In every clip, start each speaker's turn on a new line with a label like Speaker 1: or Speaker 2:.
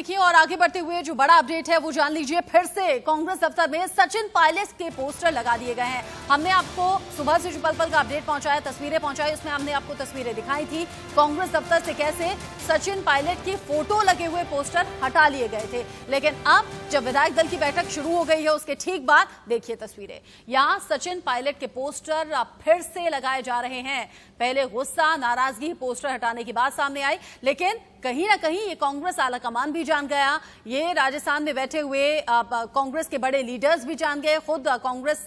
Speaker 1: देखिए और आगे बढ़ते हुए जो बड़ा अपडेट है वो जान लीजिए। फिर से कांग्रेस दफ्तर में सचिन पायलट के पोस्टर लगा दिए गए हैं। हमने आपको सुबह से जो पल पल का अपडेट पहुंचाया, तस्वीरें पहुंचाई, उसमें हमने आपको तस्वीरें दिखाई थी कांग्रेस दफ्तर से कैसे सचिन पायलट की फोटो लगे हुए पोस्टर हटा लिए गए थे। लेकिन अब जब विधायक दल की बैठक शुरू हो गई है उसके ठीक बाद देखिए तस्वीरें, यहाँ सचिन पायलट के पोस्टर अब फिर से लगाए जा रहे हैं। पहले गुस्सा नाराजगी पोस्टर हटाने की बात सामने आई, लेकिन कहीं ना कहीं ये कांग्रेस आलाकमान भी जान गया, ये राजस्थान में बैठे हुए कांग्रेस के बड़े लीडर्स भी जान गए। खुद कांग्रेस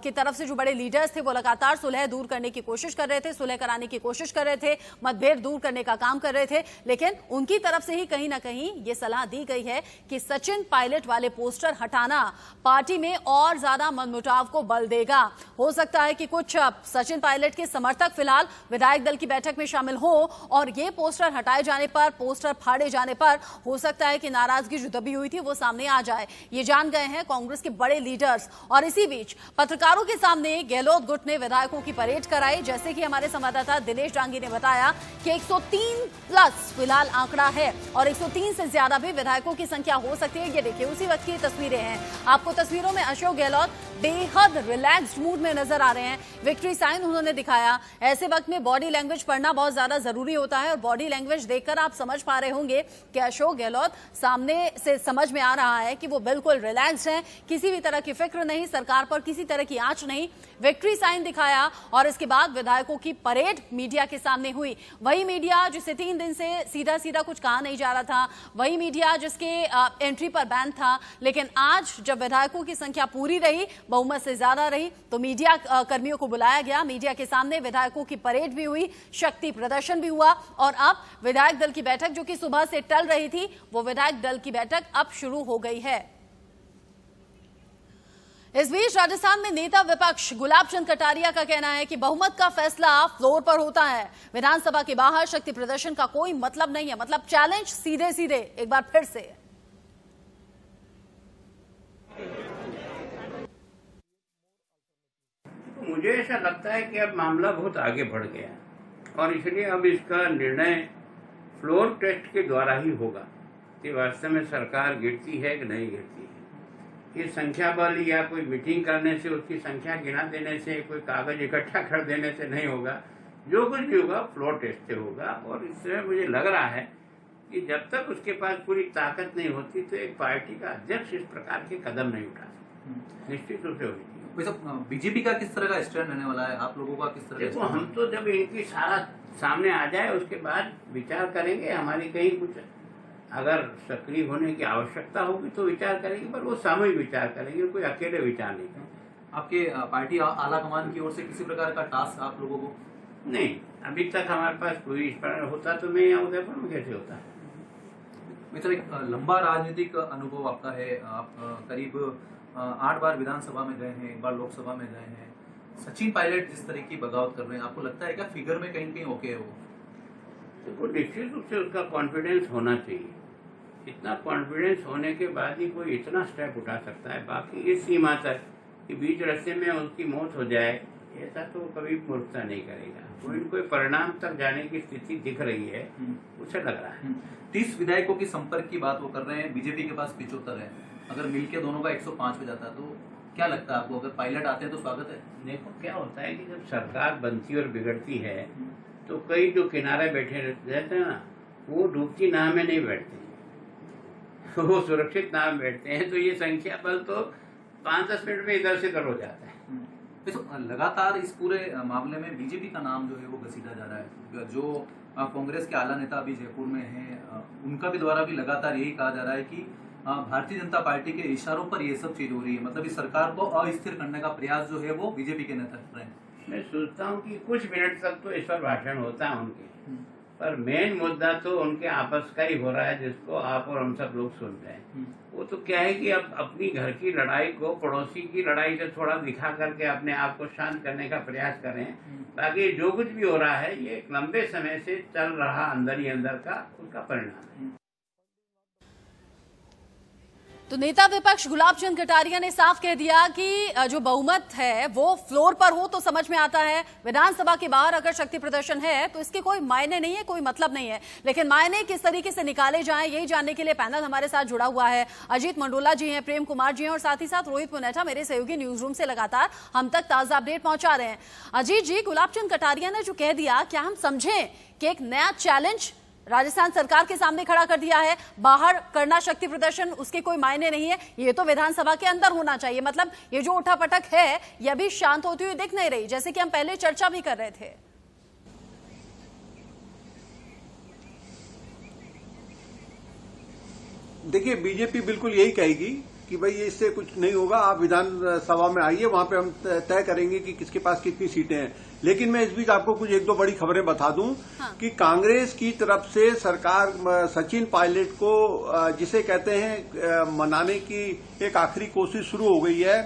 Speaker 1: की तरफ से जो बड़े लीडर्स थे वो लगातार सुलह दूर करने की कोशिश कर रहे थे, सुलह कराने की कोशिश कर रहे थे, मतभेद दूर करने का काम कर रहे थे, लेकिन उनकी तरफ से ही कहीं ना कहीं ये सलाह दी गई है कि सचिन पायलट वाले पोस्टर हटाना पार्टी में और ज्यादा मनमुटाव को बल देगा। हो सकता है कि कुछ सचिन पायलट के समर्थक फिलहाल विधायक दल की बैठक में शामिल हो और ये पोस्टर हटाए जाने पर, पोस्टर फाड़े जाने पर हो सकता है कि नाराजगी जो दबी हुई थी वो सामने आ जाए। ये जान गए हैं कांग्रेस के बड़े लीडर्स। और इसी बीच पत्रकारों के सामने गहलोत गुट ने विधायकों की परेड कराई। जैसे कि हमारे संवाददाता दिनेश डांगी ने बताया कि 103 प्लस फिलहाल आंकड़ा है और 103 से ज्यादा भी विधायकों की संख्या हो सकती है। ये देखिए उसी वक्त की तस्वीरें हैं। आपको तस्वीरों में अशोक गहलोत बेहद रिलैक्स्ड मूड में नजर आ रहे हैं, विक्ट्री साइन उन्होंने दिखाया। ऐसे वक्त में बॉडी लैंग्वेज पढ़ना बहुत ज्यादा जरूरी होता है और बॉडी लैंग्वेज देखकर आप समझ पा रहे होंगे कि अशोक गहलोत सामने से समझ में आ रहा है कि वो बिल्कुल रिलैक्स्ड हैं, किसी भी तरह की फिक्र नहीं, सरकार पर किसी तरह की आंच नहीं। विक्ट्री साइन दिखाया और इसके बाद विधायकों की परेड मीडिया के सामने हुई। वही मीडिया जिसे 3 दिन से सीधा सीधा कुछ कहा नहीं जा रहा था, वही मीडिया जिसके एंट्री पर बैन था, लेकिन आज जब विधायकों की संख्या पूरी रही, बहुमत से ज्यादा रही, तो मीडिया कर्मियों को बुलाया गया। मीडिया के सामने विधायकों की परेड भी हुई, शक्ति प्रदर्शन भी हुआ और अब विधायक दल की बैठक जो कि सुबह से टल रही थी, वो विधायक दल की बैठक अब शुरू हो गई है। इस बीच राजस्थान में नेता विपक्ष गुलाब चंद कटारिया का कहना है कि बहुमत का फैसला फ्लोर पर होता है, विधानसभा के बाहर शक्ति प्रदर्शन का कोई मतलब नहीं है। मतलब चैलेंज सीधे सीधे एक बार फिर से।
Speaker 2: मुझे ऐसा लगता है कि अब मामला बहुत आगे बढ़ गया और इसलिए अब इसका निर्णय फ्लोर टेस्ट के द्वारा ही होगा कि वास्तव में सरकार गिरती है कि नहीं गिरती है। ये संख्या बल या कोई मीटिंग करने से, उसकी संख्या गिना देने से, कोई कागज इकट्ठा कर देने से नहीं होगा। जो कुछ भी होगा फ्लोर टेस्ट से होगा। और इससे मुझे लग रहा है कि जब तक उसके पास पूरी ताकत नहीं होती तो एक पार्टी का अध्यक्ष इस प्रकार के कदम नहीं उठा सकता, निश्चित रूप से होगी।
Speaker 3: बीजेपी का किस तरह का स्टैंड रहने वाला है, आप लोगों का किस तरह?
Speaker 2: देखो, हम तो जब इनकी सारा सामने आ जाए उसके बाद विचार करेंगे। हमारी कहीं कुछ अगर सक्रिय होने की आवश्यकता होगी तो विचार करेंगे, पर वो सामूहिक विचार करेंगे, कोई अकेले विचार नहीं करेंगे।
Speaker 3: आपके पार्टी आला कमान की ओर से किसी प्रकार का टास्क आप लोगों को?
Speaker 2: नहीं, अभी तक हमारे पास कोई इस प्रकार होता तो मैं यहाँ उदयपुर में कैसे होता।
Speaker 3: मित्र, एक लंबा राजनीतिक अनुभव आपका है। आप करीब 8 बार विधानसभा में गए हैं, 1 बार लोकसभा में गए हैं। सचिन पायलट जिस तरह की बगावत कर रहे हैं, आपको लगता है क्या फिगर में कहीं कहीं ओके है वो?
Speaker 2: देखो, निश्चित रूप से उसका कॉन्फिडेंस होना चाहिए। इतना कॉन्फिडेंस होने के बाद ही कोई इतना स्टेप उठा सकता है। बाकी इस सीमा तक कि बीच रास्ते में उसकी मौत हो जाए, ऐसा तो कभी मूर्खता नहीं करेगा। कोई परिणाम तक जाने की स्थिति दिख रही है, उसे लग रहा है।
Speaker 3: 30 विधायकों की संपर्क की बात वो कर रहे हैं, बीजेपी के पास 75 है। अगर मिलके दोनों का 105 पे जाता तो क्या लगता है आपको? अगर पायलट आते हैं तो स्वागत है।
Speaker 2: देखो, क्या होता है कि जब सरकार बनती और बिगड़ती है तो कई जो किनारे बैठे रहते हैं ना, वो डूबती नाव में नहीं बैठते, वो सुरक्षित नाव में बैठते हैं। तो ये संख्या बल तो 5-10 मिनट में इधर से इधर हो जाता है।
Speaker 3: तो लगातार इस पूरे मामले में बीजेपी का नाम जो है वो घसीटा जा रहा है। जो कांग्रेस के आला नेता अभी जयपुर में हैं, उनका भी द्वारा भी लगातार यही कहा जा रहा है कि भारतीय जनता पार्टी के इशारों पर ये सब चीज हो रही है। मतलब इस सरकार को अस्थिर करने का प्रयास जो है वो बीजेपी के नेता कर रहे हैं।
Speaker 2: मैं सोचता हूँ कि कुछ मिनट तक तो इस पर भाषण होता है उनके, पर मेन मुद्दा तो उनके आपस का ही हो रहा है, जिसको आप और हम सब लोग सुन रहे हैं। वो तो क्या है कि अब अपनी घर की लड़ाई को पड़ोसी की लड़ाई से थोड़ा दिखा करके अपने आप को शांत करने का प्रयास करें। बाकी जो कुछ भी हो रहा है ये एक लंबे समय से चल रहा अंदर ही अंदर का उसका परिणाम है।
Speaker 1: तो नेता विपक्ष गुलाब चंद कटारिया ने साफ कह दिया कि जो बहुमत है वो फ्लोर पर हो तो समझ में आता है, विधानसभा के बाहर अगर शक्ति प्रदर्शन है तो इसके कोई मायने नहीं है, कोई मतलब नहीं है। लेकिन मायने किस तरीके से निकाले जाएं, यही जानने के लिए पैनल हमारे साथ जुड़ा हुआ है। अजीत मंडोला जी हैं, प्रेम कुमार जी हैं और साथ ही साथ रोहित पुनेठा मेरे सहयोगी न्यूज रूम से लगातार हम तक ताजा अपडेट पहुंचा रहे हैं। अजीत जी, गुलाब चंद कटारिया ने जो कह दिया, क्या हम समझें कि एक नया चैलेंज राजस्थान सरकार के सामने खड़ा कर दिया है? बाहर करना शक्ति प्रदर्शन, उसके कोई मायने नहीं है, ये तो विधानसभा के अंदर होना चाहिए। मतलब ये जो उठापटक है ये अभी शांत होती हुई दिख नहीं रही, जैसे कि हम पहले चर्चा भी कर रहे थे।
Speaker 4: देखिए, बीजेपी बिल्कुल यही कहेगी कि भाई इससे कुछ नहीं होगा, आप विधानसभा में आइए, वहां पे हम तय करेंगे कि किसके पास कितनी सीटें हैं। लेकिन मैं इस बीच आपको कुछ एक दो बड़ी खबरें बता दूं कि कांग्रेस की तरफ से सरकार सचिन पायलट को जिसे कहते हैं मनाने की एक आखिरी कोशिश शुरू हो गई है।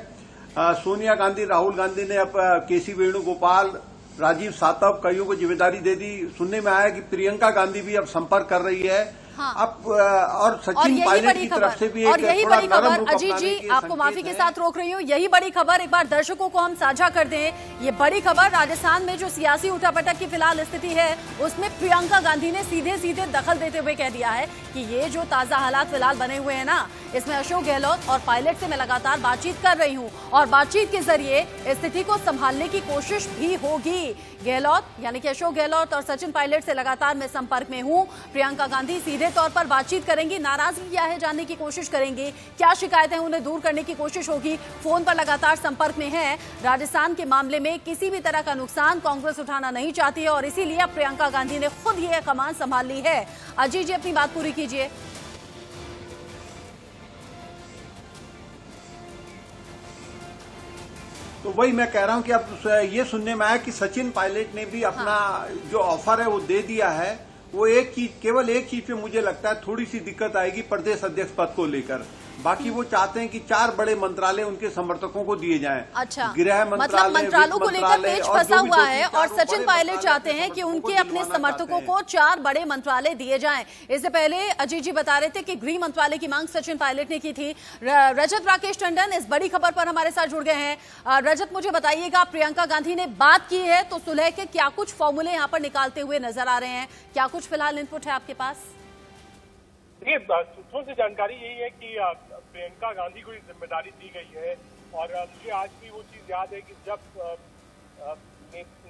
Speaker 4: सोनिया गांधी, राहुल गांधी ने अब केसी वेणुगोपाल, राजीव सातव कईयों को जिम्मेदारी दे दी। सुनने में आया कि प्रियंका गांधी भी अब संपर्क कर रही है।
Speaker 1: हाँ।
Speaker 4: अब और सचिन पायलट की तरफ से भी एक
Speaker 1: यही
Speaker 4: थोड़ा
Speaker 1: बड़ी
Speaker 4: नरम
Speaker 1: खबर,
Speaker 4: रुख
Speaker 1: अजीत जी आपको माफी के साथ रोक रही हूँ, यही बड़ी खबर एक बार दर्शकों को हम साझा कर दें। ये बड़ी खबर, राजस्थान में जो सियासी उठापटक की फिलहाल स्थिति है उसमें प्रियंका गांधी ने सीधे सीधे दखल देते हुए कह दिया है कि ये जो ताजा हालात फिलहाल बने हुए हैं ना, इसमें अशोक गहलोत और पायलट से मैं लगातार बातचीत कर रही हूँ और बातचीत के जरिए स्थिति को संभालने की कोशिश भी होगी। गहलोत यानी कि अशोक गहलोत और सचिन पायलट से लगातार मैं संपर्क में हूँ। प्रियंका गांधी सीधे तौर पर बातचीत करेंगी, नाराजगी क्या है जानने की कोशिश करेंगी, क्या शिकायतें उन्हें दूर करने की कोशिश होगी। फोन पर लगातार संपर्क में है। राजस्थान के मामले में किसी भी तरह का नुकसान कांग्रेस उठाना नहीं चाहती है और इसीलिए अब प्रियंका गांधी ने खुद ये कमान संभाल ली है। अजीत जी अपनी बात पूरी कीजिए।
Speaker 4: तो वही मैं कह रहा हूं कि अब ये सुनने में आया कि सचिन पायलट ने भी अपना जो ऑफर है वो दे दिया है। वो केवल एक चीज पे मुझे लगता है थोड़ी सी दिक्कत आएगी, प्रदेश अध्यक्ष पद को लेकर। बाकी वो चाहते हैं कि 4 बड़े मंत्रालय उनके समर्थकों को दिए जाएं।
Speaker 1: अच्छा,
Speaker 4: गृह
Speaker 1: मतलब मंत्रालयों को लेकर पेच फंसा हुआ है और सचिन पायलट चाहते हैं कि उनके अपने समर्थकों को 4 बड़े मंत्रालय दिए जाएं। इससे पहले अजीत जी बता रहे थे कि गृह मंत्रालय की मांग सचिन पायलट ने की थी। रजत राकेश टंडन इस बड़ी खबर पर हमारे साथ जुड़ गए हैं। रजत, मुझे बताइएगा, प्रियंका गांधी ने बात की है तो सुलह के क्या कुछ फॉर्मूले यहाँ पर निकालते हुए नजर आ रहे हैं? क्या कुछ फिलहाल इनपुट है आपके पास?
Speaker 5: देखिए, सूत्रों से जानकारी यही है कि प्रियंका गांधी को जिम्मेदारी दी गई है और मुझे आज भी वो चीज याद है कि जब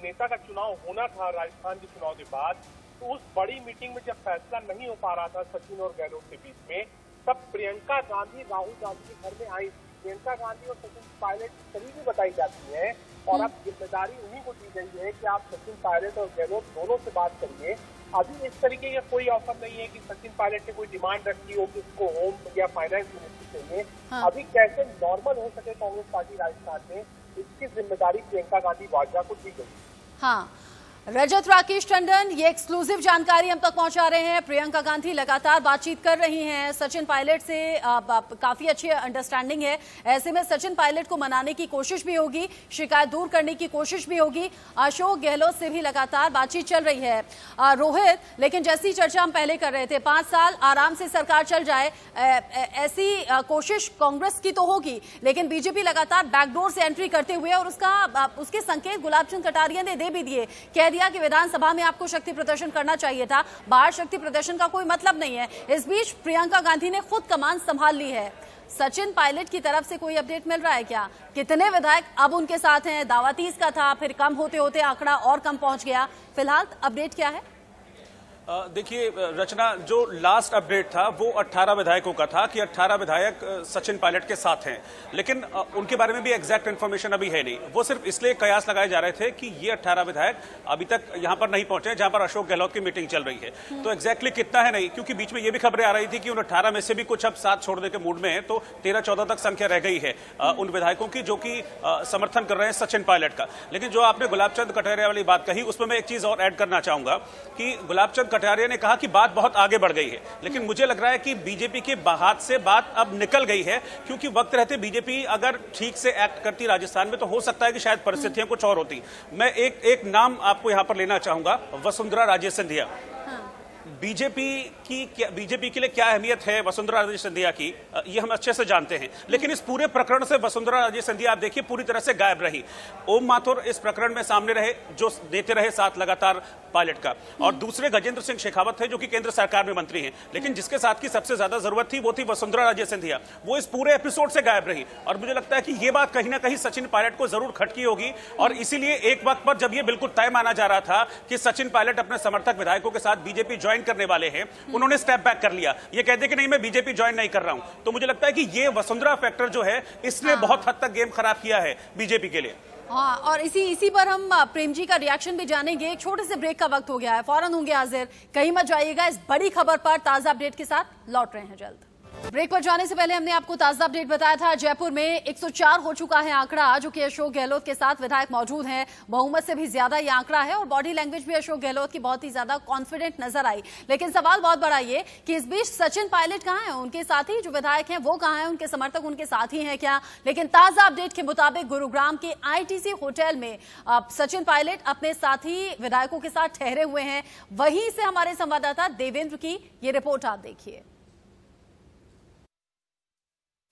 Speaker 5: नेता का चुनाव होना था राजस्थान के चुनाव के बाद, तो उस बड़ी मीटिंग में जब फैसला नहीं हो पा रहा था सचिन और गहलोत के बीच में, तब प्रियंका गांधी राहुल गांधी के घर में आई। प्रियंका गांधी और सचिन पायलट करीबी बताई जाती है और अब जिम्मेदारी उन्हीं को दी गई है कि आप सचिन पायलट और गहलोत दोनों से बात करिए। अभी इस तरीके का कोई ऑफर नहीं है कि सचिन पायलट ने कोई डिमांड रखी हो कि उसको होम या फाइनेंस मिनिस्ट्री चाहिए। हाँ। अभी कैसे नॉर्मल हो सके कांग्रेस पार्टी राजस्थान में, इसकी जिम्मेदारी प्रियंका गांधी वाड्रा को दी गई। हाँ,
Speaker 1: रजत राकेश टंडन ये एक्सक्लूसिव जानकारी हम तक पहुंचा रहे हैं। प्रियंका गांधी लगातार बातचीत कर रही हैं सचिन पायलट से, काफी अच्छी अंडरस्टैंडिंग है। ऐसे में सचिन पायलट को मनाने की कोशिश भी होगी, शिकायत दूर करने की कोशिश भी होगी। अशोक गहलोत से भी लगातार बातचीत चल रही है। रोहित, लेकिन जैसी चर्चा हम पहले कर रहे थे, 5 साल आराम से सरकार चल जाए, ऐसी कोशिश कांग्रेस की तो होगी, लेकिन बीजेपी लगातार बैकडोर से एंट्री करते हुए और उसके संकेत गुलाब चंद कटारिया ने दे भी दिए। कह दिया कि विधानसभा में आपको शक्ति प्रदर्शन करना चाहिए था, बाहर शक्ति प्रदर्शन का कोई मतलब नहीं है। इस बीच प्रियंका गांधी ने खुद कमान संभाल ली है। सचिन पायलट की तरफ से कोई अपडेट मिल रहा है क्या? कितने विधायक अब उनके साथ हैं? दावा 30 का था, फिर कम होते होते आंकड़ा और कम पहुंच गया। फिलहाल अपडेट क्या है?
Speaker 6: देखिए रचना, जो लास्ट अपडेट था वो 18 विधायकों का था कि 18 विधायक सचिन पायलट के साथ हैं, लेकिन उनके बारे में भी एग्जैक्ट इन्फॉर्मेशन अभी है नहीं। वो सिर्फ इसलिए कयास लगाए जा रहे थे कि ये 18 विधायक अभी तक यहां पर नहीं पहुंचे जहां पर अशोक गहलोत की मीटिंग चल रही है। तो एग्जैक्टली कितना है नहीं, क्योंकि बीच में ये भी खबरें आ रही थी कि उन 18 में से भी कुछ अब साथ छोड़ने के मूड में है, तो 13-14 तक संख्या रह गई है उन विधायकों की जो कि समर्थन कर रहे हैं सचिन पायलट का। लेकिन जो आपने गुलाब चंद कटारिया वाली बात कही, उसमें मैं एक चीज और ऐड करना चाहूंगा कि गुलाब चंद कटारिया ने कहा कि बात बहुत आगे बढ़ गई है, लेकिन मुझे लग रहा है कि बीजेपी के हाथ से बात अब निकल गई है, क्योंकि वक्त रहते बीजेपी अगर ठीक से एक्ट करती राजस्थान में तो हो सकता है कि शायद परिस्थितियां कुछ और होती। मैं एक नाम आपको यहां पर लेना चाहूंगा, वसुंधरा राजे सिंधिया। बीजेपी के लिए क्या अहमियत है वसुंधरा राजे सिंधिया की, ये हम अच्छे से जानते हैं, लेकिन इस पूरे प्रकरण से वसुंधरा राजे सिंधिया आप देखिए पूरी तरह से गायब रही। ओम माथुर इस प्रकरण में सामने रहे, जो देते रहे साथ लगातार पायलट का, और दूसरे गजेंद्र सिंह शेखावत थे जो कि केंद्र सरकार में मंत्री हैं, लेकिन जिसके साथ की सबसे ज्यादा जरूरत थी वो थी वसुंधरा राजे सिंधिया। वो इस पूरे एपिसोड से गायब रही, और मुझे लगता है कि ये बात कहीं ना कहीं सचिन पायलट को जरूर खटकी होगी, और इसीलिए एक वक्त पर जब ये बिल्कुल तय माना जा रहा था कि सचिन पायलट अपने समर्थक विधायकों के साथ बीजेपी ज्वाइन करने वाले हैं, उन्होंने स्टेप बैक कर लिया, ये कहते कि नहीं मैं बीजेपी ज्वाइन नहीं कर रहा हूं। तो मुझे लगता है कि ये वसुंधरा फैक्टर जो है इसने बहुत हद तक गेम खराब किया है बीजेपी के लिए।
Speaker 1: हाँ, और इसी पर हम प्रेम जी का रिएक्शन भी जानेंगे। एक छोटे से ब्रेक का वक्त हो गया है, फौरन होंगे हाजिर, कहीं मत जाइएगा। इस बड़ी खबर पर ताजा अपडेट के साथ लौट रहे हैं जल्द। ब्रेक पर जाने से पहले हमने आपको ताजा अपडेट बताया था, जयपुर में 104 हो चुका है आंकड़ा, जो कि अशोक गहलोत के साथ विधायक मौजूद हैं, बहुमत से भी ज्यादा ये आंकड़ा है, और बॉडी लैंग्वेज भी अशोक गहलोत की बहुत ही ज्यादा कॉन्फिडेंट नजर आई। लेकिन सवाल बहुत बड़ा ये कि इस बीच सचिन पायलट कहां हैं, उनके साथी जो विधायक हैं वो कहां हैं, उनके समर्थक उनके साथ ही हैं क्या? लेकिन ताजा अपडेट के मुताबिक गुरुग्राम के ITC होटल में सचिन पायलट अपने साथी विधायकों के साथ ठहरे हुए हैं। वहीं से हमारे संवाददाता देवेंद्र की ये रिपोर्ट आप देखिए।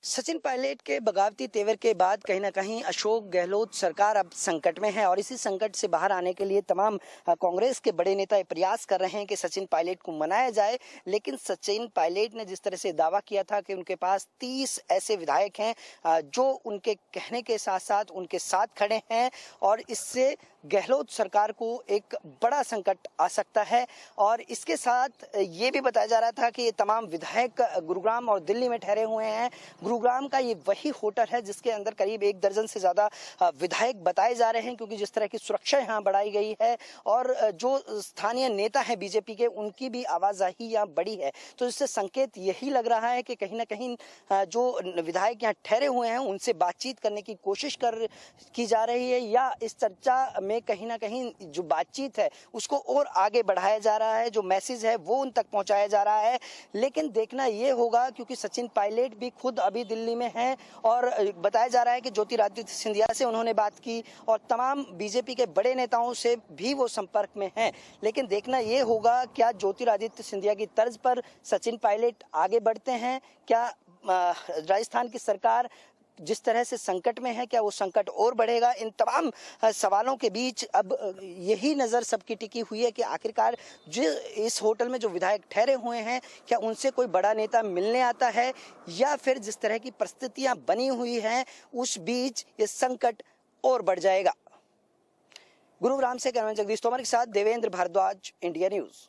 Speaker 7: सचिन पायलट के बगावती तेवर के बाद कहीं ना कहीं अशोक गहलोत सरकार अब संकट में है, और इसी संकट से बाहर आने के लिए तमाम कांग्रेस के बड़े नेता प्रयास कर रहे हैं कि सचिन पायलट को मनाया जाए। लेकिन सचिन पायलट ने जिस तरह से दावा किया था कि उनके पास 30 ऐसे विधायक हैं जो उनके कहने के साथ साथ उनके साथ खड़े हैं, और इससे गहलोत सरकार को एक बड़ा संकट आ सकता है। और इसके साथ ये भी बताया जा रहा था कि ये तमाम विधायक गुरुग्राम और दिल्ली में ठहरे हुए हैं। गुरुग्राम का ये वही होटल है जिसके अंदर करीब 1 दर्जन से ज्यादा विधायक बताए जा रहे हैं, क्योंकि जिस तरह की सुरक्षा यहाँ बढ़ाई गई है, और जो स्थानीय नेता है बीजेपी के उनकी भी आवाजाही यहाँ बड़ी है। तो इससे संकेत यही लग रहा है कि कहीं ना कहीं जो विधायक यहाँ ठहरे हुए हैं उनसे बातचीत करने की कोशिश की जा रही है, या इस चर्चा में कहीं ना कहीं जो बातचीत है उसको और आगे बढ़ाया जा रहा है, जो मैसेज है वो उन तक पहुंचाया जा रहा है। लेकिन देखना ये होगा, क्योंकि सचिन पायलट भी खुद अभी दिल्ली में हैं, और बताया जा रहा है कि ज्योतिरादित्य सिंधिया से उन्होंने बात की, और तमाम बीजेपी के बड़े नेताओं से भी वो संपर्क में हैं। लेकिन देखना ये होगा क्या ज्योतिरादित्य सिंधिया की तर्ज पर सचिन पायलट आगे बढ़ते हैं, क्या राजस्थान की सरकार जिस तरह से संकट में है क्या वो संकट और बढ़ेगा? इन तमाम सवालों के बीच अब यही नजर सबकी टिकी हुई है कि आखिरकार जो इस होटल में जो विधायक ठहरे हुए हैं क्या उनसे कोई बड़ा नेता मिलने आता है, या फिर जिस तरह की परिस्थितियां बनी हुई हैं उस बीच ये संकट और बढ़ जाएगा। गुरुग्राम से कैमरामैन जगदीश तोमर के साथ देवेंद्र भारद्वाज, इंडिया न्यूज।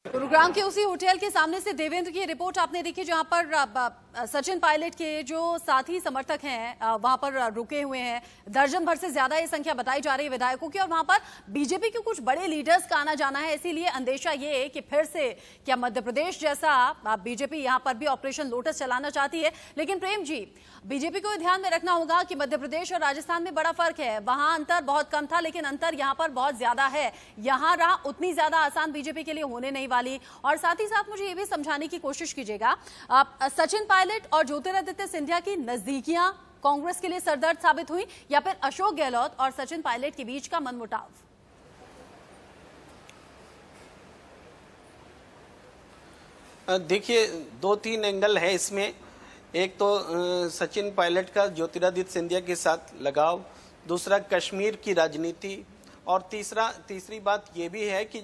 Speaker 1: गुरुग्राम के उसी होटल के सामने से देवेंद्र की रिपोर्ट आपने देखी, जहां पर सचिन पायलट के जो साथी समर्थक हैं वहां पर रुके हुए हैं। दर्जन भर से ज्यादा ये संख्या बताई जा रही है विधायकों की, और वहां पर बीजेपी के कुछ बड़े लीडर्स का आना जाना है। इसीलिए अंदेशा ये है कि फिर से क्या मध्य प्रदेश जैसा बीजेपी यहां पर भी ऑपरेशन लोटस चलाना चाहती है। लेकिन प्रेम जी, बीजेपी को ध्यान में रखना होगा कि मध्य प्रदेश और राजस्थान में बड़ा फर्क है। वहां अंतर बहुत कम था, लेकिन अंतर यहां पर बहुत ज्यादा है। यहां राह उतनी ज्यादा आसान बीजेपी के लिए होने नहीं वाली। और साथ ही साथ मुझे ये भी समझाने की कोशिश कीजिएगा, सचिन पायलट और ज्योतिरादित्य सिंधिया की नजदीकियां कांग्रेस के लिए सरदर्द साबित हुई, या फिर अशोक गहलोत और सचिन पायलट के बीच का मनमुटाव?
Speaker 8: देखिए 2-3 एंगल है इसमें। एक तो सचिन पायलट का ज्योतिरादित्य सिंधिया के साथ लगाव, दूसरा कश्मीर की राजनीति, और तीसरी बात ये भी है कि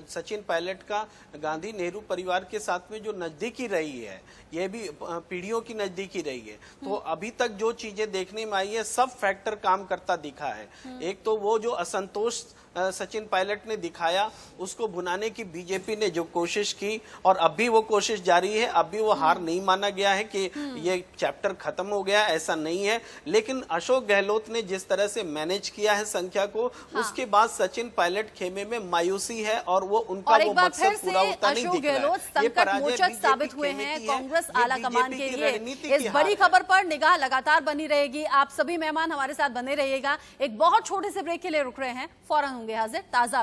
Speaker 8: सचिन पायलट का गांधी नेहरू परिवार के साथ में जो नज़दीकी रही है, ये भी पीढ़ियों की नज़दीकी रही है। तो अभी तक जो चीज़ें देखने में आई है सब फैक्टर काम करता दिखा है। एक तो वो जो असंतोष सचिन पायलट ने दिखाया उसको भुनाने की बीजेपी ने जो कोशिश की, और अब भी वो कोशिश जारी है। अब भी वो हार नहीं माना गया है कि ये चैप्टर खत्म हो गया, ऐसा नहीं है। लेकिन अशोक गहलोत ने जिस तरह से मैनेज किया है संख्या को, उसके बाद सचिन पायलट खेमे में मायूसी है, और वो उनका वो मकसद पूरा होता नहीं दिख रहा है। ये पराजय
Speaker 1: साबित हुए हैं कांग्रेस आला कमान के लिए। इस बड़ी खबर पर निगाह लगातार बनी रहेगी। आप सभी मेहमान हमारे साथ बने रहिएगा। एक बहुत छोटे से ब्रेक के लिए रुक रहे हैं, फौरन होंगे हाजिर ताजा